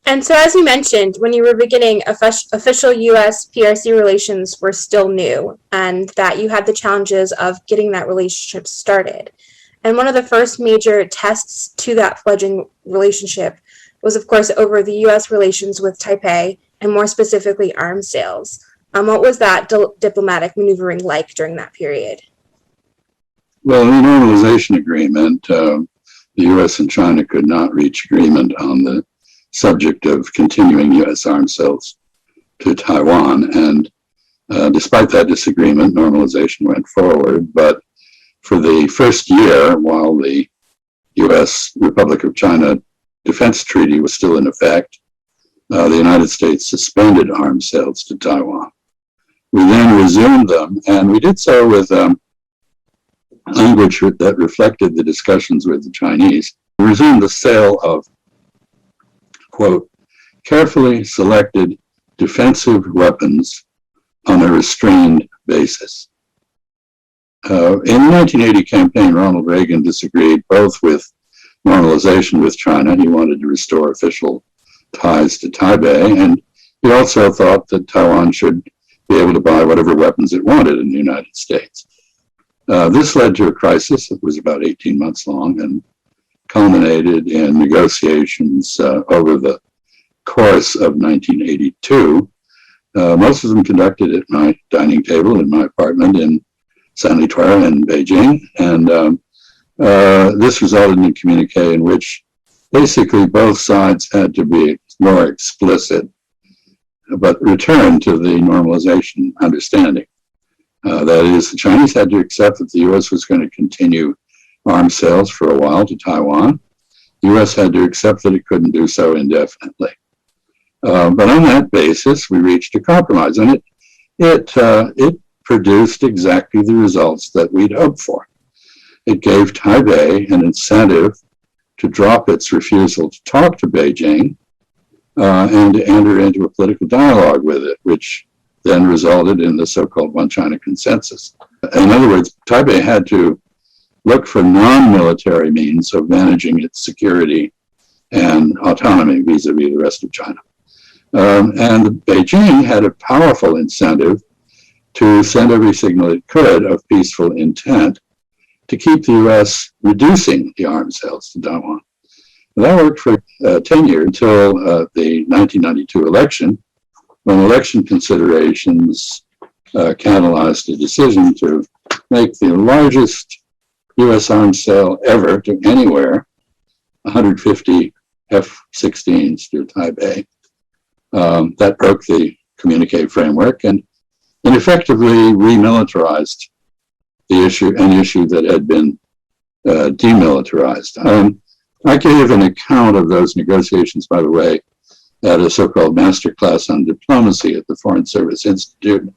And so, as you mentioned, when you were beginning, official U.S. PRC relations were still new, and that you had the challenges of getting that relationship started. And one of the first major tests to that fledgling relationship was, of course, over the U.S. relations with Taipei, and more specifically, arms sales. What was that diplomatic maneuvering like during that period? Well, in the normalization agreement, the U.S. and China could not reach agreement on the subject of continuing U.S. arms sales to Taiwan. And despite that disagreement, normalization went forward. But for the first year, while the U.S. Republic of China Defense Treaty was still in effect, the United States suspended arms sales to Taiwan. We then resumed them, and we did so with language that reflected the discussions with the Chinese. We resumed the sale of, quote, carefully selected defensive weapons on a restrained basis. In the 1980 campaign, Ronald Reagan disagreed both with normalization with China. He wanted to restore official ties to Taipei, and he also thought that Taiwan should be able to buy whatever weapons it wanted in the United States. This led to a crisis that was about 18 months long and culminated in negotiations over the course of 1982. Most of them conducted at my dining table in my apartment in Sanlitun in Beijing. And this resulted in a communique in which basically both sides had to be more explicit, but return to the normalization understanding. That is, the Chinese had to accept that the U.S. was going to continue arms sales for a while to Taiwan. The U.S. had to accept that it couldn't do so indefinitely. But on that basis, we reached a compromise, and it produced exactly the results that we'd hoped for. It gave Taipei an incentive to drop its refusal to talk to Beijing and to enter into a political dialogue with it, which then resulted in the so-called One China consensus. In other words, Taipei had to look for non-military means of managing its security and autonomy vis-a-vis the rest of China. And Beijing had a powerful incentive to send every signal it could of peaceful intent to keep the U.S. reducing the arms sales to Taiwan. That worked for 10 years until the 1992 election, when election considerations catalyzed a decision to make the largest U.S. arms sale ever to anywhere, 150 F-16s to Taipei. That broke the Communique framework and effectively remilitarized the issue, an issue that had been demilitarized. I gave an account of those negotiations, by the way, at a so-called masterclass on diplomacy at the Foreign Service Institute.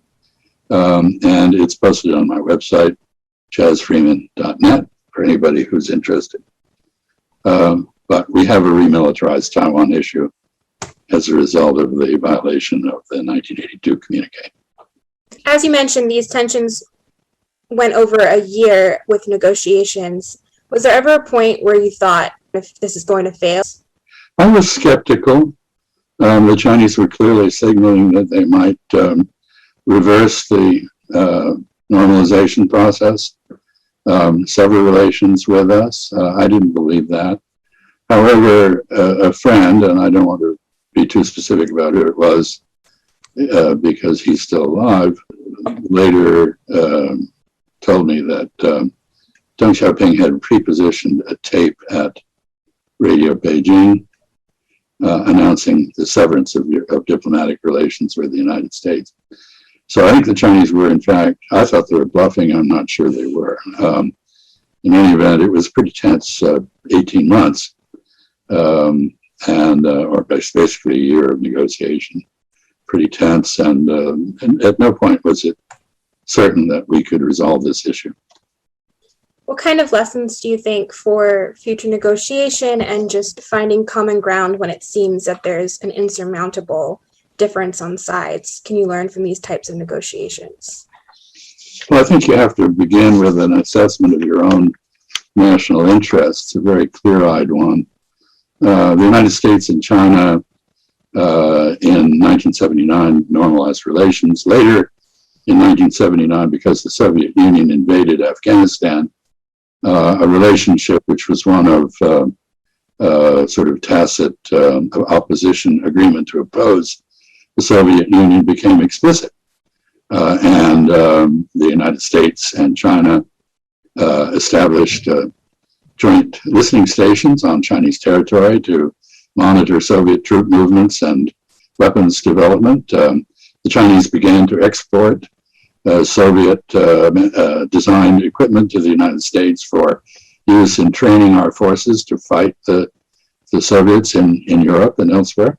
And it's posted on my website, chazfreeman.net, for anybody who's interested. But we have a remilitarized Taiwan issue as a result of the violation of the 1982 communique. As you mentioned, these tensions went over a year with negotiations. Was there ever a point where you thought, if this is going to fail? I was skeptical. The Chinese were clearly signaling that they might reverse the normalization process, sever relations with us. I didn't believe that. However, a friend, and I don't want to be too specific about who it was because he's still alive, later told me that Deng Xiaoping had pre-positioned a tape at Radio Beijing announcing the severance of diplomatic relations with the United States. So I think the Chinese were, in fact, I thought they were bluffing. I'm not sure they were. In any event, it was pretty tense 18 months, or basically a year of negotiation, pretty tense. And at no point was it certain that we could resolve this issue. What kind of lessons do you think for future negotiation and just finding common ground when it seems that there's an insurmountable difference on sides can you learn from these types of negotiations? Well, I think you have to begin with an assessment of your own national interests, a very clear-eyed one. The United States and China in 1979, normalized relations. Later, in 1979, because the Soviet Union invaded Afghanistan, a relationship which was one of sort of tacit opposition agreement to oppose the Soviet Union became explicit. And the United States and China established joint listening stations on Chinese territory to monitor Soviet troop movements and weapons development. The Chinese began to export Soviet designed equipment to the United States for use in training our forces to fight the Soviets in Europe and elsewhere.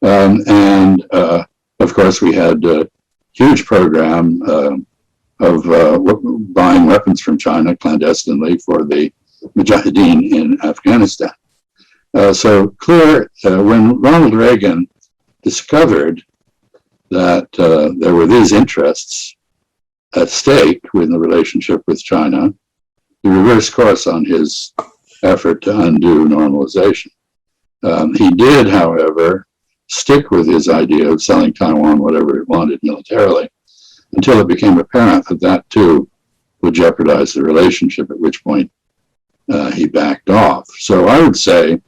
And of course, we had a huge program of buying weapons from China clandestinely for the Mujahideen in Afghanistan. So clear, when Ronald Reagan discovered that there were these interests at stake with the relationship with China, he reversed course on his effort to undo normalization. He did, however, stick with his idea of selling Taiwan whatever it wanted militarily until it became apparent that that too would jeopardize the relationship, at which point he backed off. So I would say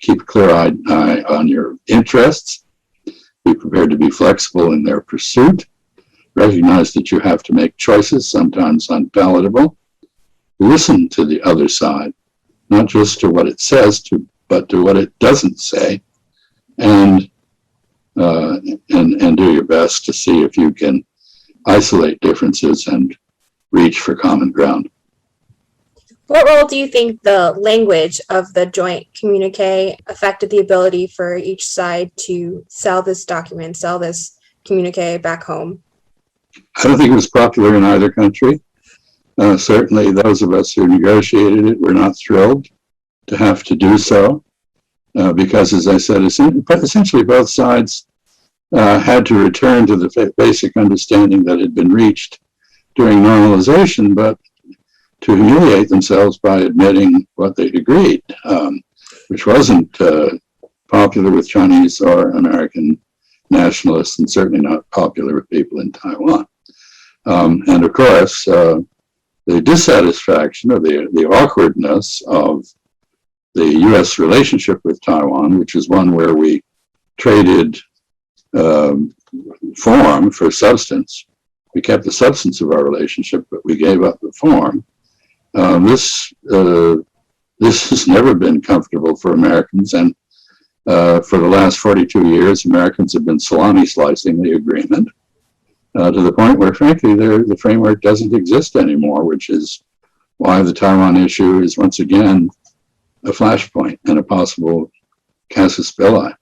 keep a clear eye on your interests, be prepared to be flexible in their pursuit, recognize that you have to make choices, sometimes unpalatable, listen to the other side, not just to what it says, but to what it doesn't say, and do your best to see if you can isolate differences and reach for common ground. What role do you think the language of the joint communique affected the ability for each side to sell this document, sell this communique back home? I don't think it was popular in either country. Certainly those of us who negotiated it were not thrilled to have to do so because, as I said, essentially both sides had to return to the basic understanding that had been reached during normalization, but to humiliate themselves by admitting what they'd agreed, which wasn't popular with Chinese or American nationalists, and certainly not popular with people in Taiwan. And of course, the dissatisfaction or the awkwardness of the U.S. relationship with Taiwan, which is one where we traded form for substance. We kept the substance of our relationship, but we gave up the form. This has never been comfortable for Americans, and for the last 42 years, Americans have been salami slicing the agreement to the point where, frankly, the framework doesn't exist anymore, which is why the Taiwan issue is once again a flashpoint and a possible casus belli.